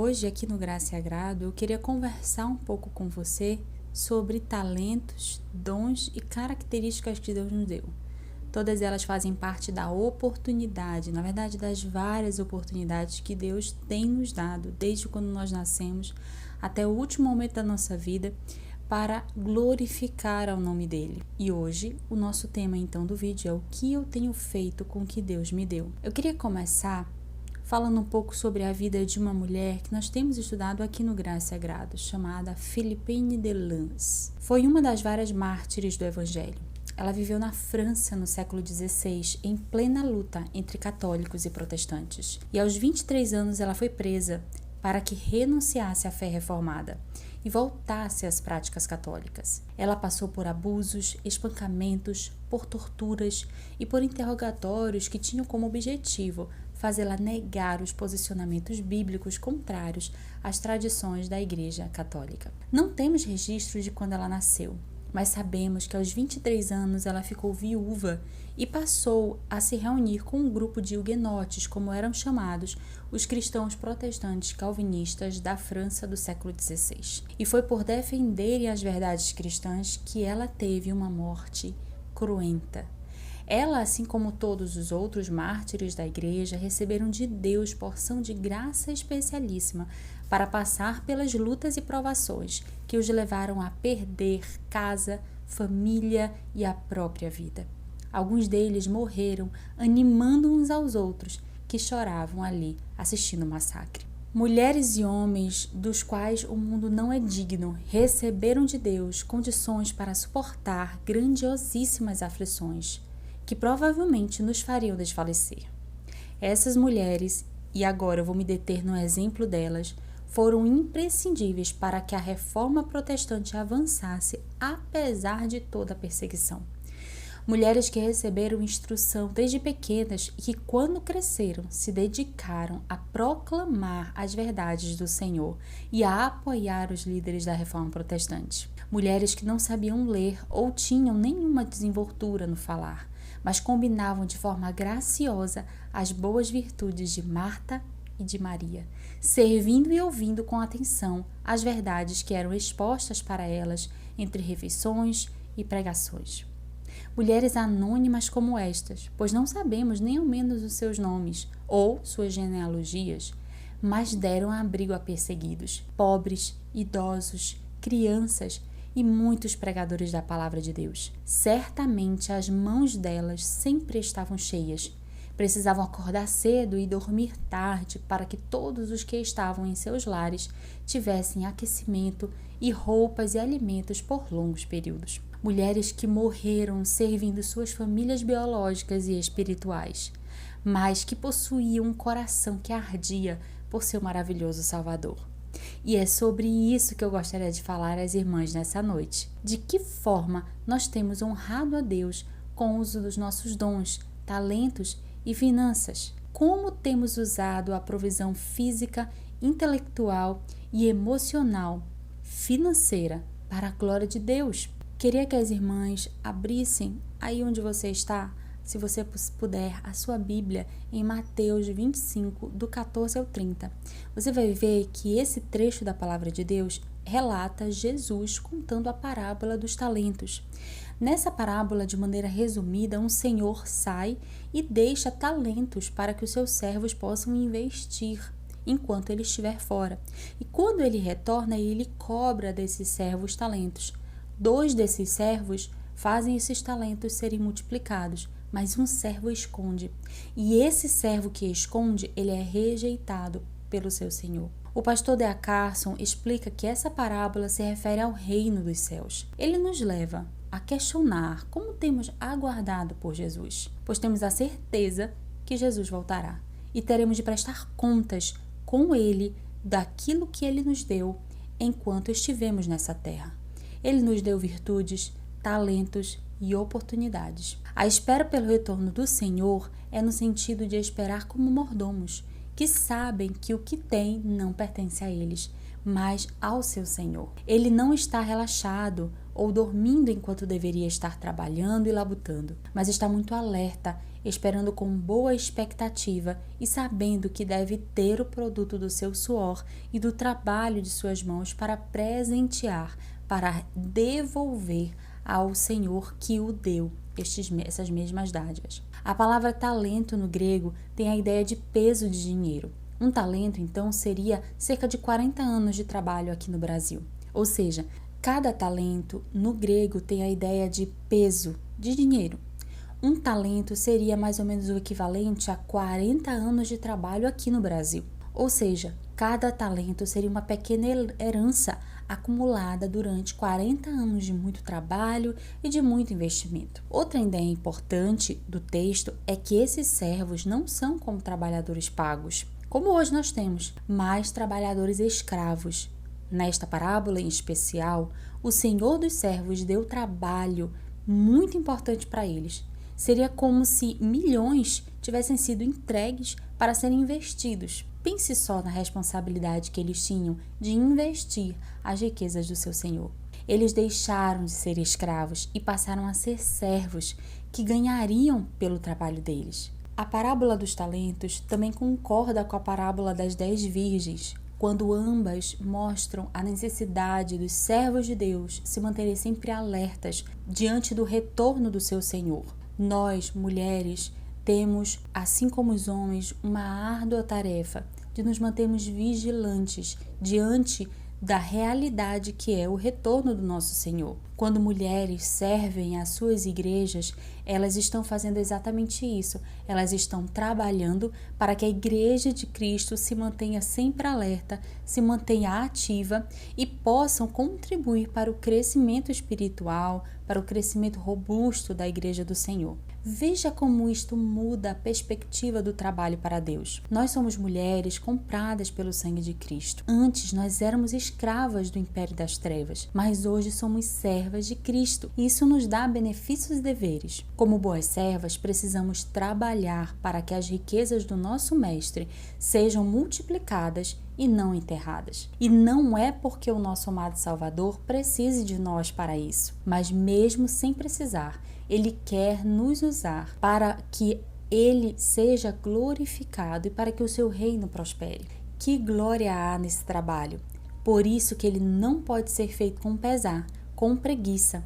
hoje, aqui no Graça e Agrado, eu queria conversar um pouco com você sobre talentos, dons e características que Deus nos deu. Todas elas fazem parte da oportunidade, na verdade, das várias oportunidades que Deus tem nos dado, desde quando nós nascemos até o último momento da nossa vida, para glorificar ao nome dele. E hoje, o nosso tema então do vídeo é o que eu tenho feito com o que Deus me deu. Eu queria começar falando um pouco sobre a vida de uma mulher que nós temos estudado aqui no Graça e Agrado, chamada Philippine de Lans. Foi uma das várias mártires do Evangelho. Ela viveu na França no século XVI, em plena luta entre católicos e protestantes. E aos 23 anos ela foi presa para que renunciasse à fé reformada e voltasse às práticas católicas. Ela passou por abusos, espancamentos, por torturas e por interrogatórios que tinham como objetivo fazê-la negar os posicionamentos bíblicos contrários às tradições da Igreja Católica. Não temos registro de quando ela nasceu, mas sabemos que aos 23 anos ela ficou viúva e passou a se reunir com um grupo de huguenotes, como eram chamados os cristãos protestantes calvinistas da França do século XVI. E foi por defenderem as verdades cristãs que ela teve uma morte cruenta. Ela, assim como todos os outros mártires da igreja, receberam de Deus porção de graça especialíssima para passar pelas lutas e provações que os levaram a perder casa, família e a própria vida. Alguns deles morreram animando uns aos outros que choravam ali assistindo o massacre. Mulheres e homens dos quais o mundo não é digno receberam de Deus condições para suportar grandiosíssimas aflições que provavelmente nos fariam desfalecer. Essas mulheres, e agora eu vou me deter no exemplo delas, foram imprescindíveis para que a reforma protestante avançasse apesar de toda a perseguição. Mulheres que receberam instrução desde pequenas e que, quando cresceram, se dedicaram a proclamar as verdades do Senhor e a apoiar os líderes da reforma protestante. Mulheres que não sabiam ler ou tinham nenhuma desenvoltura no falar, mas combinavam de forma graciosa as boas virtudes de Marta e de Maria, servindo e ouvindo com atenção as verdades que eram expostas para elas entre refeições e pregações. Mulheres anônimas como estas, pois não sabemos nem ao menos os seus nomes ou suas genealogias, mas deram abrigo a perseguidos, pobres, idosos, crianças e muitos pregadores da palavra de Deus. Certamente as mãos delas sempre estavam cheias. Precisavam acordar cedo e dormir tarde para que todos os que estavam em seus lares tivessem aquecimento e roupas e alimentos por longos períodos. Mulheres que morreram servindo suas famílias biológicas e espirituais, mas que possuíam um coração que ardia por seu maravilhoso Salvador. E é sobre isso que eu gostaria de falar às irmãs nessa noite. De que forma nós temos honrado a Deus com o uso dos nossos dons, talentos e finanças? Como temos usado a provisão física, intelectual e emocional, financeira, para a glória de Deus? Queria que as irmãs abrissem aí onde você está, se você puder, a sua Bíblia em Mateus 25, do 14 ao 30. Você vai ver que esse trecho da palavra de Deus relata Jesus contando a parábola dos talentos. Nessa parábola, de maneira resumida, um senhor sai e deixa talentos para que os seus servos possam investir enquanto ele estiver fora. E quando ele retorna, ele cobra desses servos talentos. 2 desses servos fazem esses talentos serem multiplicados, mas um servo esconde. E esse servo que esconde, ele é rejeitado pelo seu senhor. O pastor D.A. Carson explica que essa parábola se refere ao reino dos céus. Ele nos leva a questionar como temos aguardado por Jesus, pois temos a certeza que Jesus voltará e teremos de prestar contas com ele daquilo que ele nos deu enquanto estivemos nessa terra. Ele nos deu virtudes, talentos e oportunidades. A espera pelo retorno do Senhor é no sentido de esperar como mordomos, que sabem que o que têm não pertence a eles, mas ao seu Senhor. Ele não está relaxado ou dormindo enquanto deveria estar trabalhando e labutando, mas está muito alerta, esperando com boa expectativa e sabendo que deve ter o produto do seu suor e do trabalho de suas mãos para presentear, para devolver ao Senhor que o deu essas mesmas dádivas. A palavra talento no grego tem a ideia de peso de dinheiro. Um talento, então, seria cerca de 40 anos de trabalho aqui no Brasil. Ou seja, cada talento no grego tem a ideia de peso de dinheiro. Um talento seria mais ou menos o equivalente a 40 anos de trabalho aqui no Brasil. Ou seja, cada talento seria uma pequena herança acumulada durante 40 anos de muito trabalho e de muito investimento. Outra ideia importante do texto é que esses servos não são como trabalhadores pagos, como hoje nós temos, mas trabalhadores escravos. Nesta parábola em especial, o Senhor dos servos deu trabalho muito importante para eles. Seria como se milhões tivessem sido entregues para serem investidos. Pense só na responsabilidade que eles tinham de investir as riquezas do seu Senhor. Eles deixaram de ser escravos e passaram a ser servos que ganhariam pelo trabalho deles. A parábola dos talentos também concorda com a parábola das 10 virgens, quando ambas mostram a necessidade dos servos de Deus se manterem sempre alertas diante do retorno do seu Senhor. Nós, mulheres, temos, assim como os homens, uma árdua tarefa de nos mantermos vigilantes diante da realidade que é o retorno do nosso Senhor. Quando mulheres servem às suas igrejas, elas estão fazendo exatamente isso. Elas estão trabalhando para que a igreja de Cristo se mantenha sempre alerta, se mantenha ativa e possam contribuir para o crescimento espiritual, para o crescimento robusto da igreja do Senhor. Veja como isto muda a perspectiva do trabalho para Deus. Nós somos mulheres compradas pelo sangue de Cristo. Antes nós éramos escravas do império das trevas, mas hoje somos servas de Cristo. E isso nos dá benefícios e deveres. Como boas servas, precisamos trabalhar para que as riquezas do nosso Mestre sejam multiplicadas e não enterradas. E não é porque o nosso amado Salvador precise de nós para isso, mas mesmo sem precisar, Ele quer nos usar para que Ele seja glorificado e para que o seu reino prospere. Que glória há nesse trabalho! Por isso que ele não pode ser feito com pesar, com preguiça.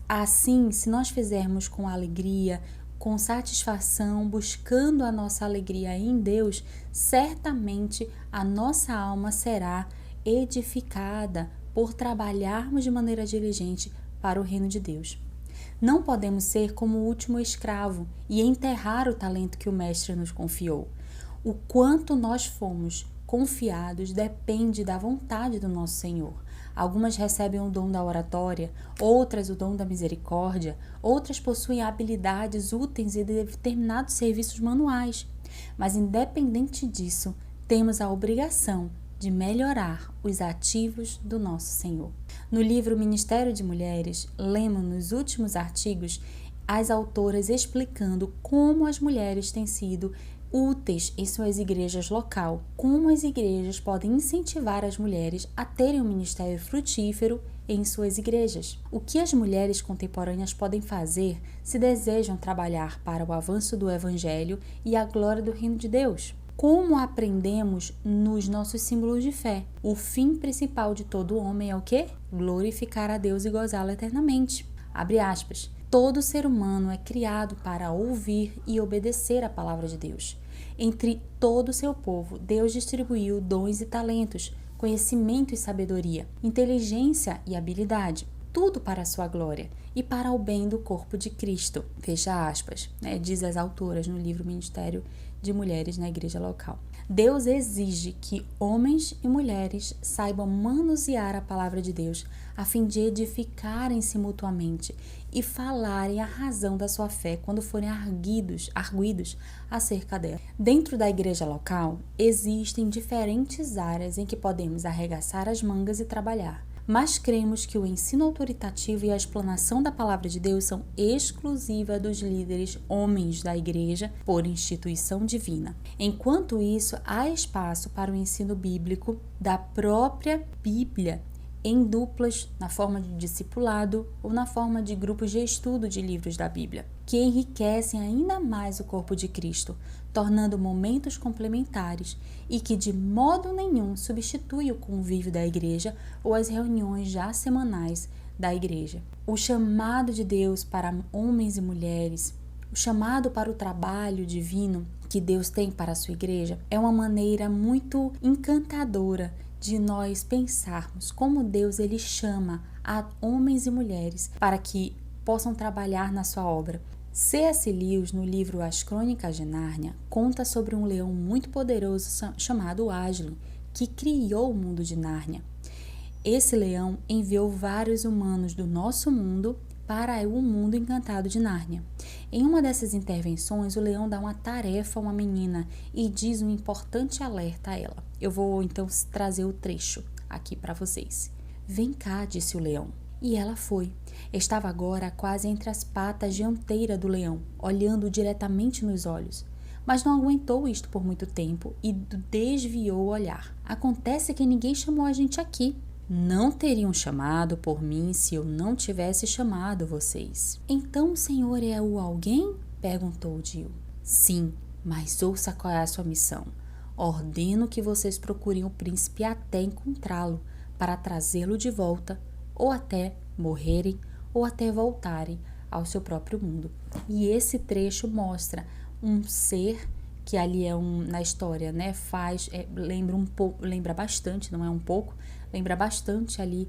Assim, se nós fizermos com alegria, com satisfação, buscando a nossa alegria em Deus, certamente a nossa alma será edificada por trabalharmos de maneira diligente para o reino de Deus. Não podemos ser como o último escravo e enterrar o talento que o Mestre nos confiou. O quanto nós fomos confiados depende da vontade do nosso Senhor. Algumas recebem o dom da oratória, outras o dom da misericórdia, outras possuem habilidades úteis em determinados serviços manuais. Mas independente disso, temos a obrigação de melhorar os ativos do nosso Senhor. No livro Ministério de Mulheres, lemos nos últimos artigos as autoras explicando como as mulheres têm sido úteis em suas igrejas local, como as igrejas podem incentivar as mulheres a terem um ministério frutífero em suas igrejas. O que as mulheres contemporâneas podem fazer se desejam trabalhar para o avanço do Evangelho e a glória do reino de Deus? Como aprendemos nos nossos símbolos de fé, o fim principal de todo homem é o quê? Glorificar a Deus e gozá-lo eternamente. Abre aspas. Todo ser humano é criado para ouvir e obedecer a palavra de Deus. Entre todo o seu povo, Deus distribuiu dons e talentos, conhecimento e sabedoria, inteligência e habilidade, tudo para a sua glória e para o bem do corpo de Cristo. Fecha aspas, diz as autoras no livro Ministério de Mulheres na Igreja Local. Deus exige que homens e mulheres saibam manusear a palavra de Deus a fim de edificarem-se mutuamente e falarem a razão da sua fé quando forem arguidos acerca dela. Dentro da igreja local, existem diferentes áreas em que podemos arregaçar as mangas e trabalhar. mas cremos que o ensino autoritativo e a explanação da palavra de Deus são exclusiva dos líderes homens da igreja por instituição divina. Enquanto isso, há espaço para o ensino bíblico da própria Bíblia, em duplas, na forma de discipulado ou na forma de grupos de estudo de livros da Bíblia, que enriquecem ainda mais o corpo de Cristo, tornando momentos complementares e que de modo nenhum substitui o convívio da igreja ou as reuniões já semanais da igreja. O chamado de Deus para homens e mulheres, o chamado para o trabalho divino que Deus tem para a sua igreja é uma maneira muito encantadora de nós pensarmos como Deus ele chama a homens e mulheres para que possam trabalhar na sua obra. C.S. Lewis, no livro As Crônicas de Nárnia, conta sobre um leão muito poderoso chamado Aslan, que criou o mundo de Nárnia. Esse leão enviou vários humanos do nosso mundo para o mundo encantado de Nárnia. Em uma dessas intervenções, o leão dá uma tarefa a uma menina e diz um importante alerta a ela. Eu vou então trazer o trecho aqui para vocês. Vem cá, disse o leão. E ela foi. Estava agora quase entre as patas dianteiras do leão, olhando diretamente nos olhos. Mas não aguentou isto por muito tempo e desviou o olhar. Acontece que ninguém chamou a gente aqui. Não teriam chamado por mim se eu não tivesse chamado vocês. Então o senhor é o alguém? Perguntou Jill. Sim, mas ouça qual é a sua missão. Ordeno que vocês procurem o príncipe até encontrá-lo, para trazê-lo de volta, ou até morrerem, ou até voltarem ao seu próprio mundo. E esse trecho mostra um ser que ali na história, né, lembra bastante, não é um pouco, lembra bastante ali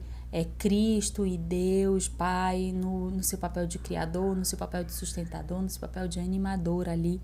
Cristo e Deus, Pai, no seu papel de criador, no seu papel de sustentador, no seu papel de animador ali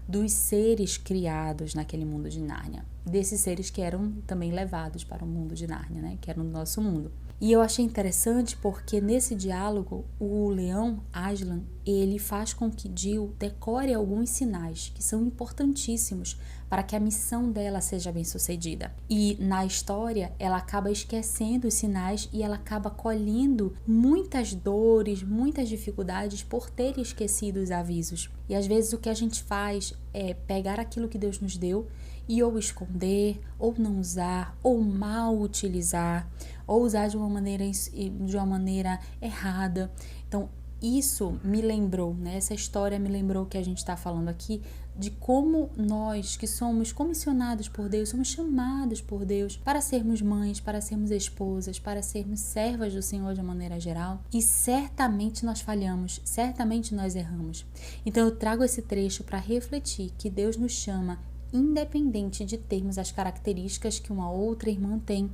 dos seres criados naquele mundo de Nárnia, desses seres que eram também levados para o mundo de Nárnia, né, que era o nosso mundo. E eu achei interessante porque nesse diálogo o leão Aslan, ele faz com que Jill decore alguns sinais que são importantíssimos para que a missão dela seja bem sucedida. E na história ela acaba esquecendo os sinais e ela acaba colhendo muitas dores, muitas dificuldades por ter esquecido os avisos. E às vezes o que a gente faz é pegar aquilo que Deus nos deu e ou esconder, ou não usar, ou mal utilizar, ou usar de uma maneira errada. Então, isso me lembrou, né? Essa história me lembrou que a gente está falando aqui de como nós que somos comissionados por Deus, somos chamados por Deus para sermos mães, para sermos esposas, para sermos servas do Senhor de uma maneira geral. E certamente nós falhamos, certamente nós erramos. Então eu trago esse trecho para refletir que Deus nos chama independente de termos as características que uma outra irmã tem.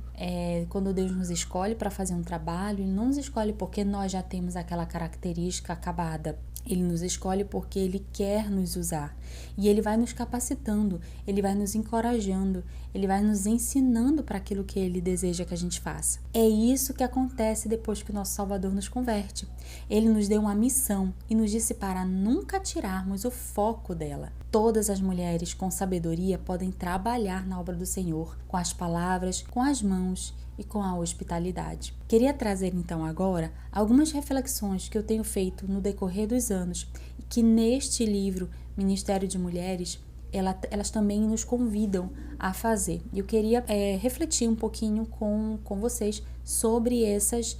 Quando Deus nos escolhe para fazer um trabalho, Ele não nos escolhe porque nós já temos aquela característica acabada. Ele nos escolhe porque Ele quer nos usar. E Ele vai nos capacitando, Ele vai nos encorajando, Ele vai nos ensinando para aquilo que Ele deseja que a gente faça. É isso que acontece depois que o nosso Salvador nos converte. Ele nos deu uma missão e nos disse para nunca tirarmos o foco dela. Todas as mulheres com sabedoria podem trabalhar na obra do Senhor, com as palavras, com as mãos e com a hospitalidade. Queria trazer então agora algumas reflexões que eu tenho feito no decorrer dos anos e que neste livro, Ministério de Mulheres, elas também nos convidam a fazer. E eu queria refletir um pouquinho com vocês sobre essas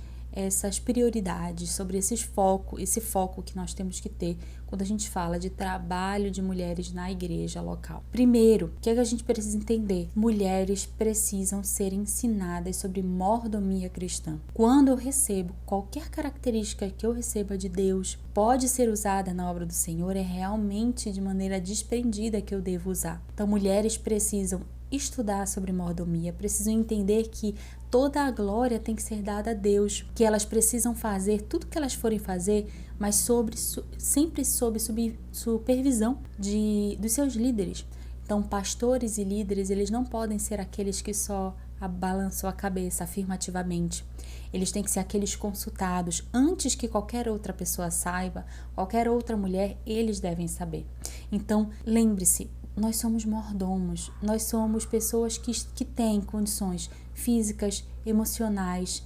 prioridades, sobre esse foco que nós temos que ter quando a gente fala de trabalho de mulheres na igreja local. Primeiro, o que a gente precisa entender? Mulheres precisam ser ensinadas sobre mordomia cristã. Quando eu recebo qualquer característica que eu receba de Deus, pode ser usada na obra do Senhor, é realmente de maneira desprendida que eu devo usar. Então, mulheres precisam estudar sobre mordomia, precisam entender que toda a glória tem que ser dada a Deus, que elas precisam fazer tudo que elas forem fazer, mas sempre sob supervisão dos seus líderes. Então, pastores e líderes, eles não podem ser aqueles que só balançam a cabeça afirmativamente. Eles têm que ser aqueles consultados antes que qualquer outra pessoa saiba, qualquer outra mulher, eles devem saber. Então, lembre-se, nós somos mordomos, nós somos pessoas que têm condições físicas, emocionais,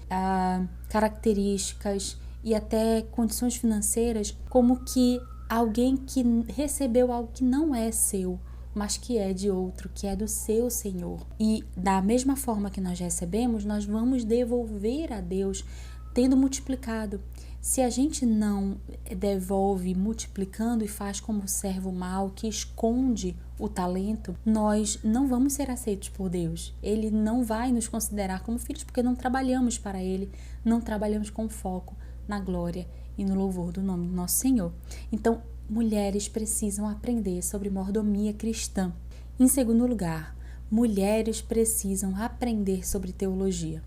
características e até condições financeiras, como que alguém que recebeu algo que não é seu, mas que é de outro, que é do seu Senhor. E da mesma forma que nós recebemos, nós vamos devolver a Deus tendo multiplicado. Se a gente não devolve multiplicando e faz como o servo mau que esconde o talento, nós não vamos ser aceitos por Deus. Ele não vai nos considerar como filhos porque não trabalhamos para Ele, não trabalhamos com foco na glória e no louvor do nome do nosso Senhor. Então, mulheres precisam aprender sobre mordomia cristã. Em segundo lugar, mulheres precisam aprender sobre teologia.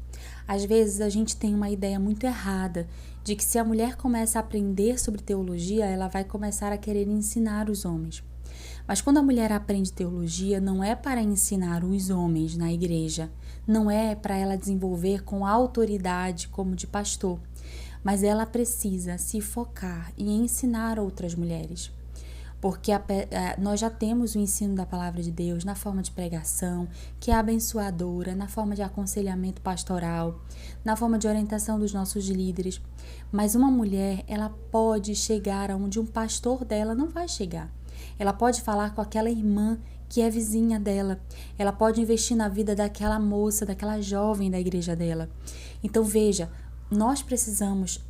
Às vezes a gente tem uma ideia muito errada de que se a mulher começa a aprender sobre teologia, ela vai começar a querer ensinar os homens. Mas quando a mulher aprende teologia, não é para ensinar os homens na igreja, não é para ela desenvolver com autoridade como de pastor, mas ela precisa se focar e ensinar outras mulheres. Porque nós já temos o ensino da palavra de Deus na forma de pregação, que é abençoadora, na forma de aconselhamento pastoral, na forma de orientação dos nossos líderes. Mas uma mulher, ela pode chegar aonde um pastor dela não vai chegar. Ela pode falar com aquela irmã que é vizinha dela. Ela pode investir na vida daquela moça, daquela jovem da igreja dela. Então veja, nós precisamos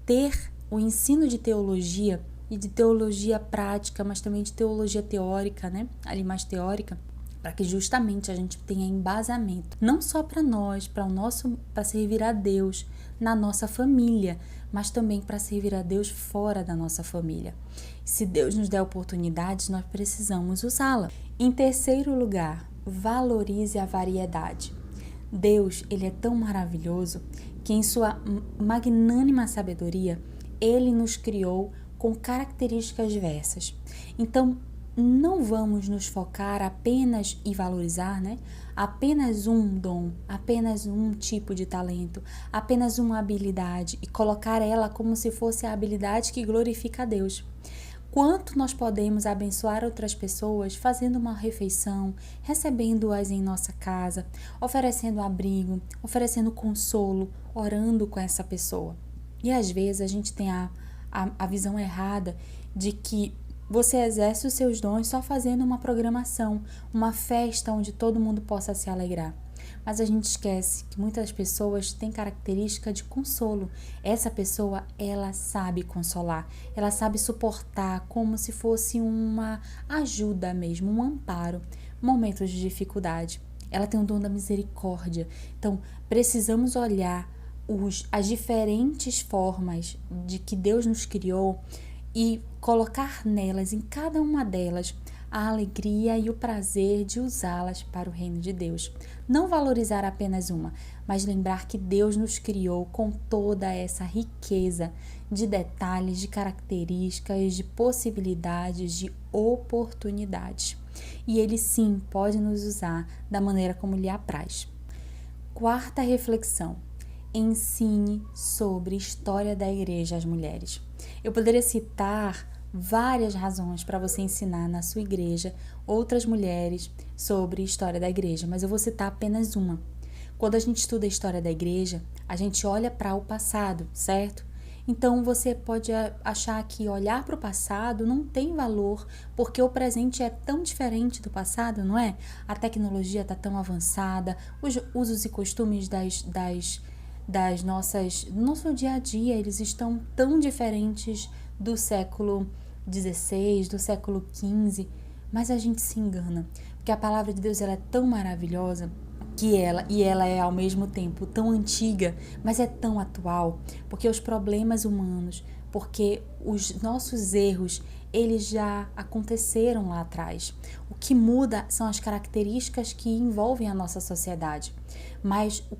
ter o ensino de teologia e de teologia prática, mas também de teologia teórica, né? Ali mais teórica, para que justamente a gente tenha embasamento, não só para nós, para servir a Deus na nossa família, mas também para servir a Deus fora da nossa família. Se Deus nos der oportunidades, nós precisamos usá-la. Em terceiro lugar, valorize a variedade. Deus, ele é tão maravilhoso que em sua magnânima sabedoria, ele nos criou com características diversas. Então, não vamos nos focar apenas e valorizar, apenas um dom, apenas um tipo de talento, apenas uma habilidade e colocar ela como se fosse a habilidade que glorifica a Deus. Quanto nós podemos abençoar outras pessoas fazendo uma refeição, recebendo-as em nossa casa, oferecendo abrigo, oferecendo consolo, orando com essa pessoa. E às vezes a gente tem a visão errada de que você exerce os seus dons só fazendo uma programação, uma festa onde todo mundo possa se alegrar. Mas a gente esquece que muitas pessoas têm característica de consolo. Essa pessoa, ela sabe consolar, ela sabe suportar como se fosse uma ajuda mesmo, um amparo, momentos de dificuldade. Ela tem o dom da misericórdia. Então, precisamos olhar as diferentes formas de que Deus nos criou e colocar nelas, em cada uma delas, a alegria e o prazer de usá-las para o reino de Deus. Não valorizar apenas uma, mas lembrar que Deus nos criou com toda essa riqueza de detalhes, de características, de possibilidades, de oportunidades. E Ele sim pode nos usar da maneira como lhe apraz. Quarta reflexão. Ensine sobre história da igreja às mulheres. Eu poderia citar várias razões para você ensinar na sua igreja outras mulheres sobre história da igreja, mas eu vou citar apenas uma. Quando a gente estuda a história da igreja, a gente olha para o passado, certo? Então você pode achar que olhar para o passado não tem valor, porque o presente é tão diferente do passado, não é? A tecnologia está tão avançada, os usos e costumes do nosso dia a dia, eles estão tão diferentes do século XVI, do século XV, mas a gente se engana, porque a palavra de Deus ela é tão maravilhosa que ela é ao mesmo tempo tão antiga, mas é tão atual, porque os problemas humanos, porque os nossos erros, eles já aconteceram lá atrás. O que muda são as características que envolvem a nossa sociedade, mas o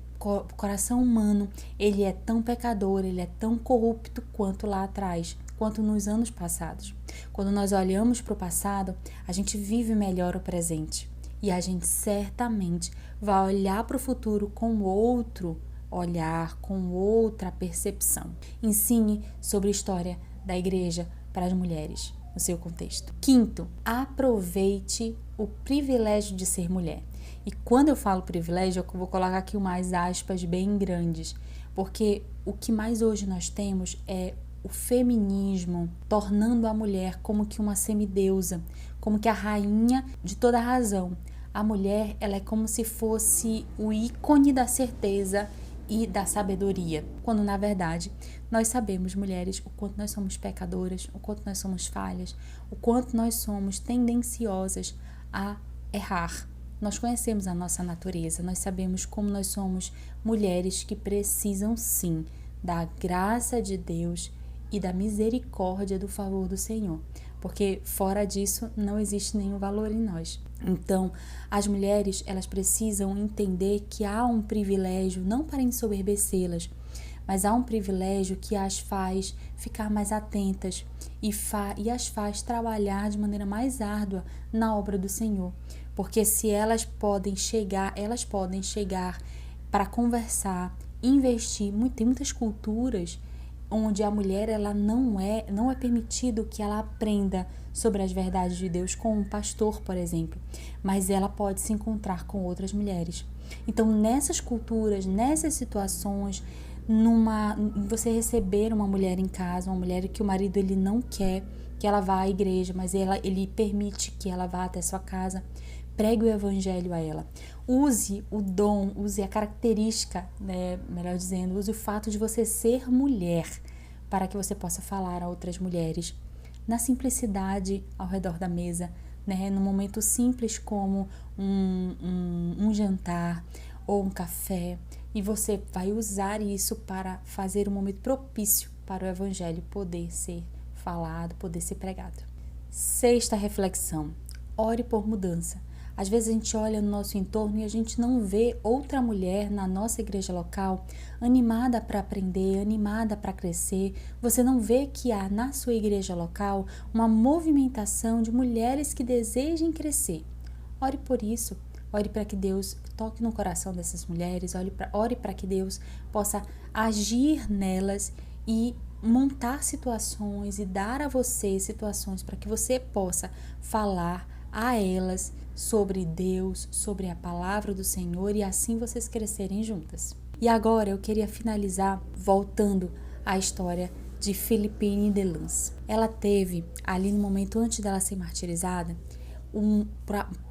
coração humano, ele é tão pecador, ele é tão corrupto quanto lá atrás, quanto nos anos passados. Quando nós olhamos para o passado, a gente vive melhor o presente e a gente certamente vai olhar para o futuro com outro olhar, com outra percepção. Ensine sobre a história da igreja para as mulheres. no seu contexto. Quinto, aproveite o privilégio de ser mulher. E quando eu falo privilégio, eu vou colocar aqui umas aspas bem grandes, porque o que mais hoje nós temos é o feminismo tornando a mulher como que uma semideusa, como que a rainha de toda a razão. A mulher, ela é como se fosse o ícone da certeza e da sabedoria, quando na verdade nós sabemos, mulheres, o quanto nós somos pecadoras, o quanto nós somos falhas, o quanto nós somos tendenciosas a errar. Nós conhecemos a nossa natureza, nós sabemos como nós somos mulheres que precisam sim da graça de Deus e da misericórdia do favor do Senhor, porque fora disso não existe nenhum valor em nós. Então, as mulheres, elas precisam entender que há um privilégio, não para ensoberbecê-las, mas há um privilégio que as faz ficar mais atentas e as faz trabalhar de maneira mais árdua na obra do Senhor. Porque se elas podem chegar para conversar, investir, tem muitas culturas onde a mulher ela não é permitido que ela aprenda sobre as verdades de Deus com um pastor, por exemplo, mas ela pode se encontrar com outras mulheres. Então, nessas culturas, nessas situações, você receber uma mulher em casa, uma mulher que o marido ele não quer que ela vá à igreja, mas ele permite que ela vá até sua casa, pregue o evangelho a ela. Use o dom, use a característica, melhor dizendo, use o fato de você ser mulher para que você possa falar a outras mulheres na simplicidade ao redor da mesa, num momento simples como um jantar ou um café, e você vai usar isso para fazer um momento propício para o evangelho poder ser falado, poder ser pregado. Sexta reflexão, ore por mudança. Às vezes a gente olha no nosso entorno e a gente não vê outra mulher na nossa igreja local animada para aprender, animada para crescer. Você não vê que há na sua igreja local uma movimentação de mulheres que desejem crescer. Ore por isso, ore para que Deus toque no coração dessas mulheres, ore para que Deus possa agir nelas e montar situações e dar a você situações para que você possa falar a elas sobre Deus, sobre a palavra do Senhor e assim vocês crescerem juntas. E agora eu queria finalizar voltando à história de Philippine Delance. Ela teve, ali no momento antes dela ser martirizada,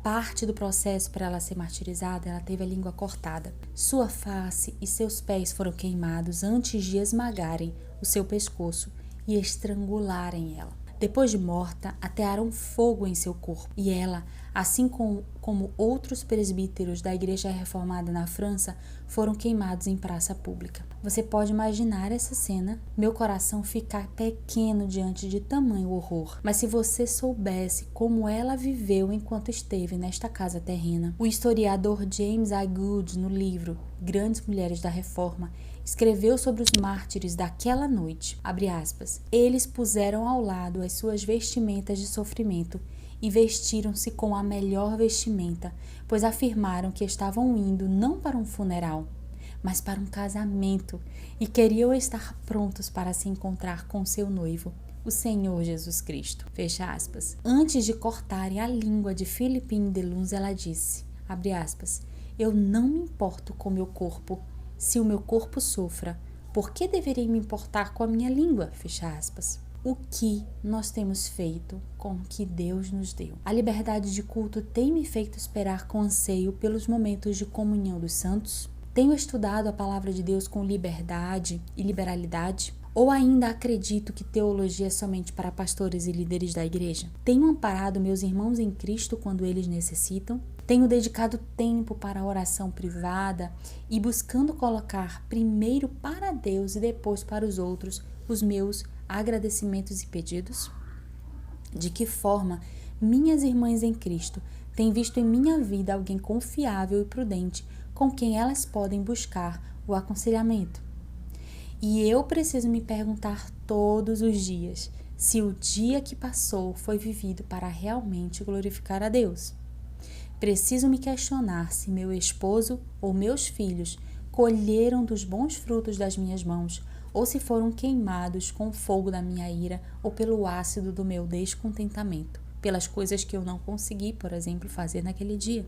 parte do processo para ela ser martirizada, ela teve a língua cortada. Sua face e seus pés foram queimados antes de esmagarem o seu pescoço e estrangularem ela. Depois de morta, atearam fogo em seu corpo e ela, assim como outros presbíteros da Igreja Reformada na França, foram queimados em praça pública. Você pode imaginar essa cena? Meu coração fica pequeno diante de tamanho horror. Mas se você soubesse como ela viveu enquanto esteve nesta casa terrena. O historiador James I. Good, no livro Grandes Mulheres da Reforma, escreveu sobre os mártires daquela noite, abre aspas, eles puseram ao lado as suas vestimentas de sofrimento e vestiram-se com a melhor vestimenta, pois afirmaram que estavam indo não para um funeral, mas para um casamento e queriam estar prontos para se encontrar com seu noivo, o Senhor Jesus Cristo. Fecha aspas. Antes de cortarem a língua de Philippine Delance, ela disse, abre aspas, eu não me importo com meu corpo. Se o meu corpo sofra, por que deveria me importar com a minha língua? Fecha aspas. O que nós temos feito com o que Deus nos deu? A liberdade de culto tem me feito esperar com anseio pelos momentos de comunhão dos santos? Tenho estudado a palavra de Deus com liberdade e liberalidade? Ou ainda acredito que teologia é somente para pastores e líderes da igreja? Tenho amparado meus irmãos em Cristo quando eles necessitam? Tenho dedicado tempo para a oração privada e buscando colocar primeiro para Deus e depois para os outros os meus agradecimentos e pedidos? De que forma minhas irmãs em Cristo têm visto em minha vida alguém confiável e prudente com quem elas podem buscar o aconselhamento? E eu preciso me perguntar todos os dias se o dia que passou foi vivido para realmente glorificar a Deus. Preciso me questionar se meu esposo ou meus filhos colheram dos bons frutos das minhas mãos ou se foram queimados com o fogo da minha ira ou pelo ácido do meu descontentamento, pelas coisas que eu não consegui, por exemplo, fazer naquele dia.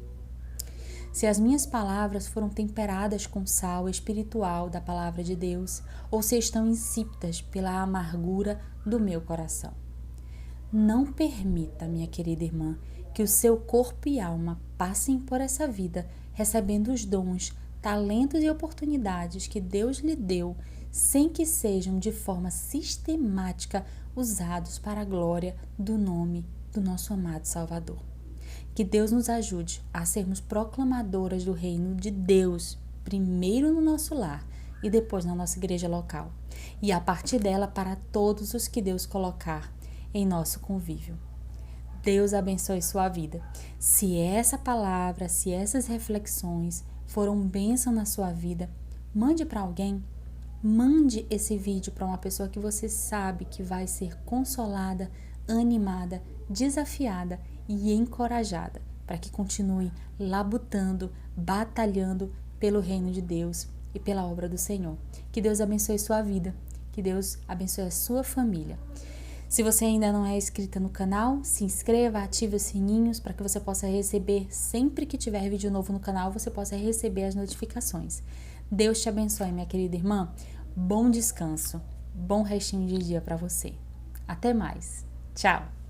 Se as minhas palavras foram temperadas com sal espiritual da palavra de Deus, ou se estão insípidas pela amargura do meu coração. Não permita, minha querida irmã, que o seu corpo e alma passem por essa vida recebendo os dons, talentos e oportunidades que Deus lhe deu, sem que sejam de forma sistemática usados para a glória do nome do nosso amado Salvador. Que Deus nos ajude a sermos proclamadoras do reino de Deus, primeiro no nosso lar e depois na nossa igreja local, e a partir dela para todos os que Deus colocar em nosso convívio. Deus abençoe sua vida. Se essa palavra, se essas reflexões foram bênção na sua vida, mande para alguém. Mande esse vídeo para uma pessoa que você sabe que vai ser consolada, animada, desafiada e encorajada para que continue labutando, batalhando pelo reino de Deus e pela obra do Senhor. Que Deus abençoe sua vida, que Deus abençoe a sua família. Se você ainda não é inscrita no canal, se inscreva, ative os sininhos para que você possa receber, sempre que tiver vídeo novo no canal, você possa receber as notificações. Deus te abençoe, minha querida irmã. Bom descanso, bom restinho de dia para você. Até mais. Tchau!